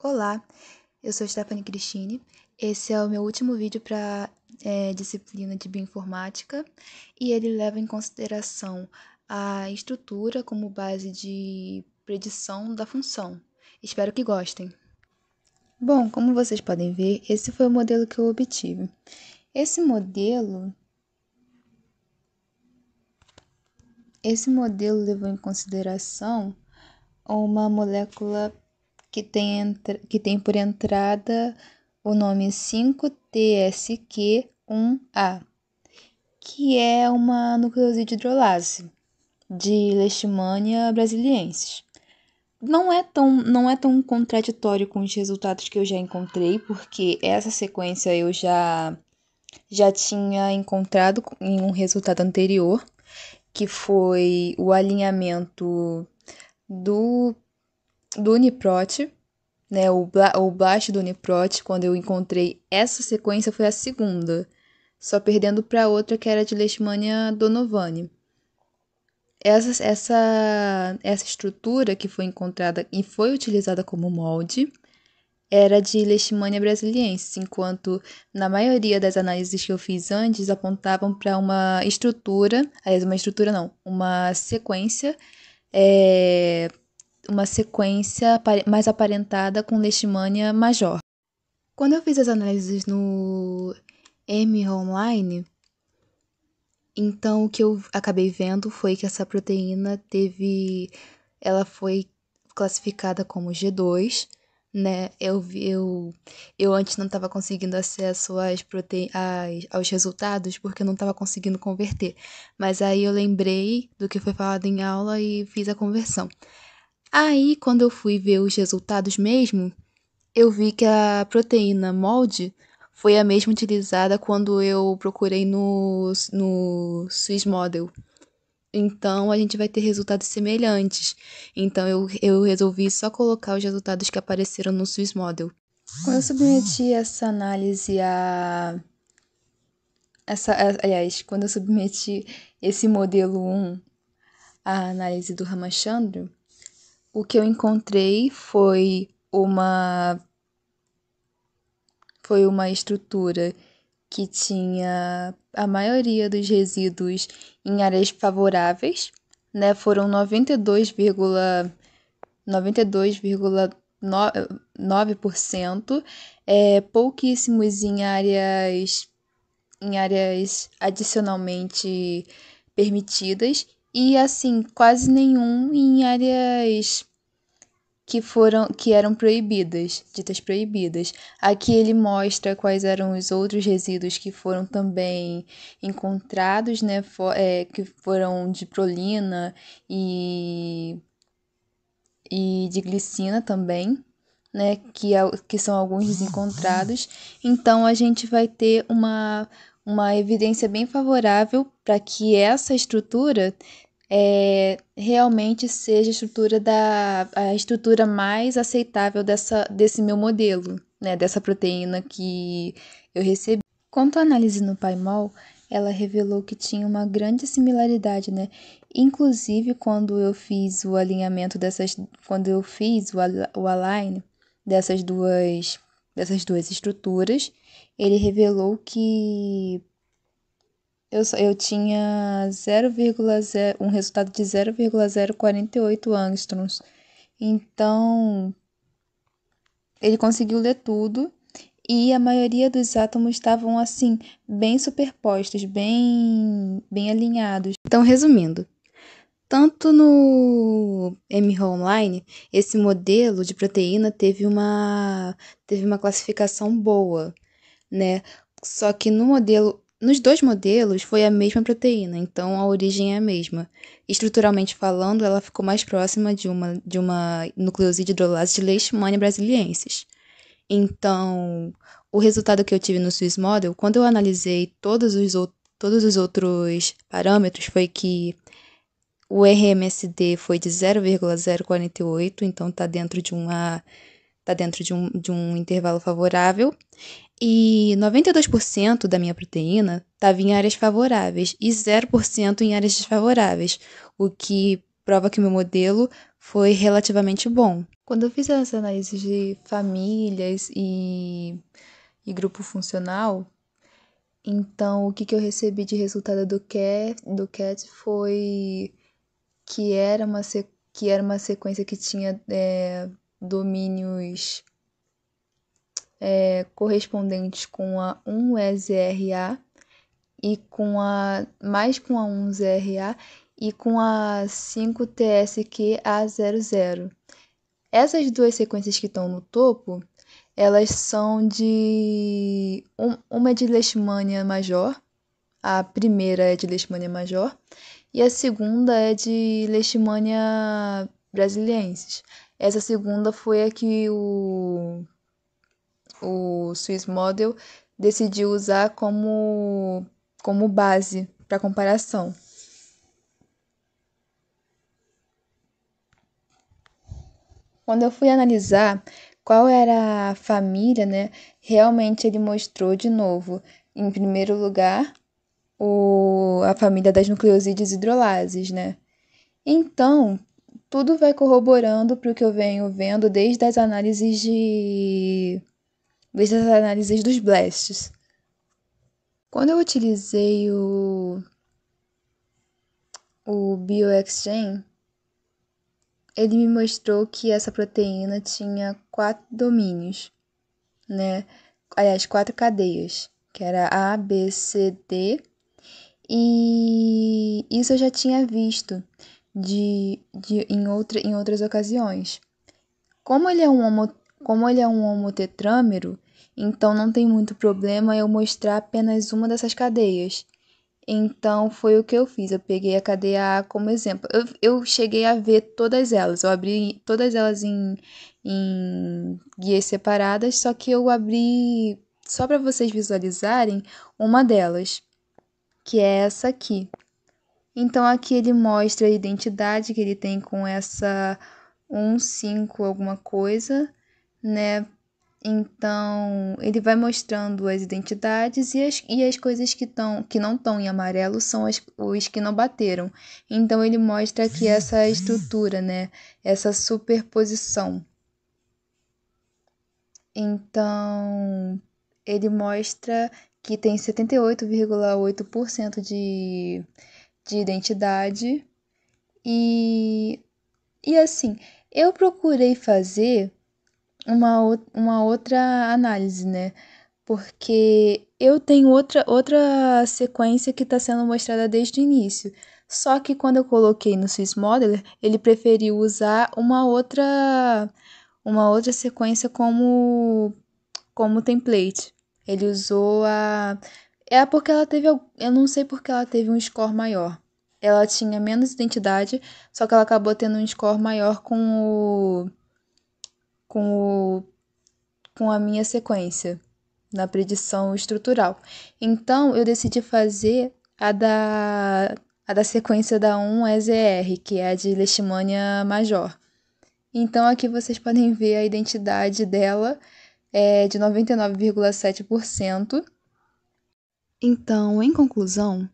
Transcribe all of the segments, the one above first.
Olá, eu sou Stephanie Cristine. Esse é o meu último vídeo para disciplina de bioinformática e ele leva em consideração a estrutura como base de predição da função. Espero que gostem. Bom, como vocês podem ver, esse foi o modelo que eu obtive. Esse modelo levou em consideração uma molécula que tem por entrada o nome 5-TSQ-1A, que é uma nucleoside hidrolase de Leishmania brasiliensis. Não é tão contraditório com os resultados que eu já encontrei, porque essa sequência eu já tinha encontrado em um resultado anterior, que foi o alinhamento do Uniprot, né, o blast do Uniprot. Quando eu encontrei essa sequência foi a segunda, só perdendo para outra que era de Leishmania donovani. Essa estrutura que foi encontrada e foi utilizada como molde era de Leishmania brasiliensis, enquanto na maioria das análises que eu fiz antes apontavam para uma sequência mais aparentada com Leishmania major. Quando eu fiz as análises no M-Online, então o que eu acabei vendo foi que essa proteína ela foi classificada como G2, né? Eu antes não estava conseguindo acesso aos resultados porque eu não estava conseguindo converter, mas aí eu lembrei do que foi falado em aula e fiz a conversão. Aí, quando eu fui ver os resultados mesmo, eu vi que a proteína molde foi a mesma utilizada quando eu procurei no Swiss Model. Então, a gente vai ter resultados semelhantes. Então, eu resolvi só colocar os resultados que apareceram no Swiss Model. Quando eu submeti essa análise quando eu submeti esse modelo 1 à análise do Ramachandran, o que eu encontrei foi uma estrutura que tinha a maioria dos resíduos em áreas favoráveis, né? Foram 92,9%, pouquíssimos em áreas adicionalmente permitidas e assim quase nenhum em áreas que eram proibidas, ditas proibidas. Aqui ele mostra quais eram os outros resíduos que foram também encontrados, né, que foram de prolina e de glicina também, né, que são alguns desencontrados. Então, a gente vai ter uma evidência bem favorável para que essa estrutura realmente seja a estrutura mais aceitável desse meu modelo, né, dessa proteína que eu recebi. Quanto à análise no PyMol, ela revelou que tinha uma grande similaridade, né? Inclusive, quando eu fiz o alinhamento o align dessas duas estruturas, ele revelou que eu tinha um resultado de 0,048 angstroms. Então, ele conseguiu ler tudo e a maioria dos átomos estavam assim, bem superpostos, bem alinhados. Então, resumindo, tanto no M-Online, esse modelo de proteína teve uma classificação boa, né? Só que nos dois modelos foi a mesma proteína, então a origem é a mesma. Estruturalmente falando, ela ficou mais próxima de uma nucleoside hidrolase de Leishmania brasiliensis. Então, o resultado que eu tive no Swiss Model, quando eu analisei todos os outros parâmetros, foi que o RMSD foi de 0,048, então está dentro de um intervalo favorável. E 92% da minha proteína estava em áreas favoráveis e 0% em áreas desfavoráveis, o que prova que meu modelo foi relativamente bom. Quando eu fiz essa análise de famílias e grupo funcional, então o que eu recebi de resultado do CAT foi que que era uma sequência que tinha domínios correspondentes com a 1-EZRA e com a mais com a 1-ZRA e com a 5-TSQ-A00. Essas duas sequências que estão no topo, elas são uma é de Leishmania major, a primeira é de Leishmania major, e a segunda é de Leishmania brasiliensis. Essa segunda foi a que o Swiss Model decidiu usar como base para comparação. Quando eu fui analisar qual era a família, né, realmente ele mostrou de novo, em primeiro lugar, a família das nucleosídeos hidrolases, né? Então, tudo vai corroborando para o que eu venho vendo desde as análises dos blasts. Quando eu utilizei o BioXGen, ele me mostrou que essa proteína tinha 4 domínios, né? Aliás, 4 cadeias, que era A, B, C, D. E isso eu já tinha visto em outras ocasiões. Como ele é um homotetrâmero, então não tem muito problema eu mostrar apenas uma dessas cadeias. Então, foi o que eu fiz. Eu peguei a cadeia A como exemplo. Eu cheguei a ver todas elas. Eu abri todas elas em guias separadas, só que eu abri só para vocês visualizarem uma delas, que é essa aqui. Então, aqui ele mostra a identidade que ele tem com essa 1,5 alguma coisa, né? Então, ele vai mostrando as identidades e as coisas que não estão em amarelo são os que não bateram. Então, ele mostra aqui essa estrutura, né? Essa superposição. Então, ele mostra que tem 78,8% de identidade. E assim, eu procurei fazer uma outra análise, né? Porque eu tenho outra sequência que está sendo mostrada desde o início. Só que quando eu coloquei no Swiss Modeler, ele preferiu usar uma outra sequência como template. Ele usou a... É porque ela teve... Eu não sei porque ela teve um score maior. Ela tinha menos identidade, só que ela acabou tendo um score maior com com a minha sequência na predição estrutural. Então, eu decidi fazer a da sequência da 1-EZR, que é a de Leishmania major. Então, aqui vocês podem ver a identidade dela é de 99,7%. Então, em conclusão,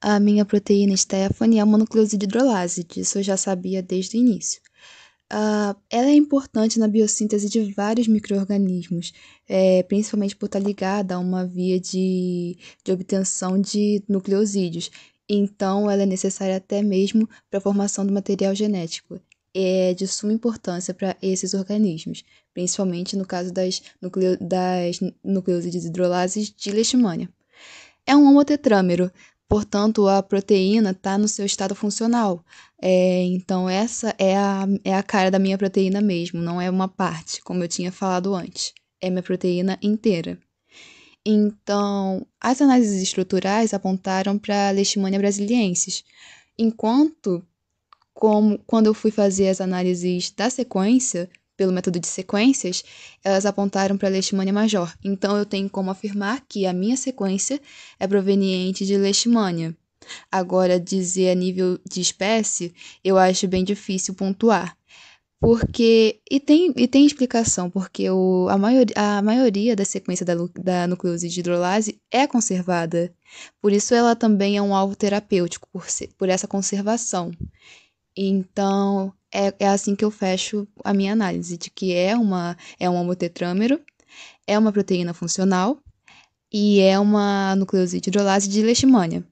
a minha proteína Stephanie é uma nucleoside hidrolase, disso eu já sabia desde o início. Ela é importante na biossíntese de vários micro-organismos, principalmente por estar ligada a uma via de obtenção de nucleosídeos. Então, ela é necessária até mesmo para a formação do material genético. É de suma importância para esses organismos, principalmente no caso das nucleosídeos hidrolases de Leishmania. É um homotetrâmero, portanto, a proteína está no seu estado funcional. Então, essa é a cara da minha proteína mesmo, não é uma parte, como eu tinha falado antes. É minha proteína inteira. Então, as análises estruturais apontaram para a Leishmania brasiliensis, enquanto, quando eu fui fazer as análises da sequência, pelo método de sequências, elas apontaram para a Leishmania major. Então, eu tenho como afirmar que a minha sequência é proveniente de Leishmania. Agora, dizer a nível de espécie, eu acho bem difícil pontuar. E tem explicação, porque a maioria da sequência da nucleoside hidrolase é conservada. Por isso, ela também é um alvo terapêutico, por essa conservação. Então, é assim que eu fecho a minha análise, de que é um homotetrâmero, é uma proteína funcional e é uma nucleoside hidrolase de leishmania.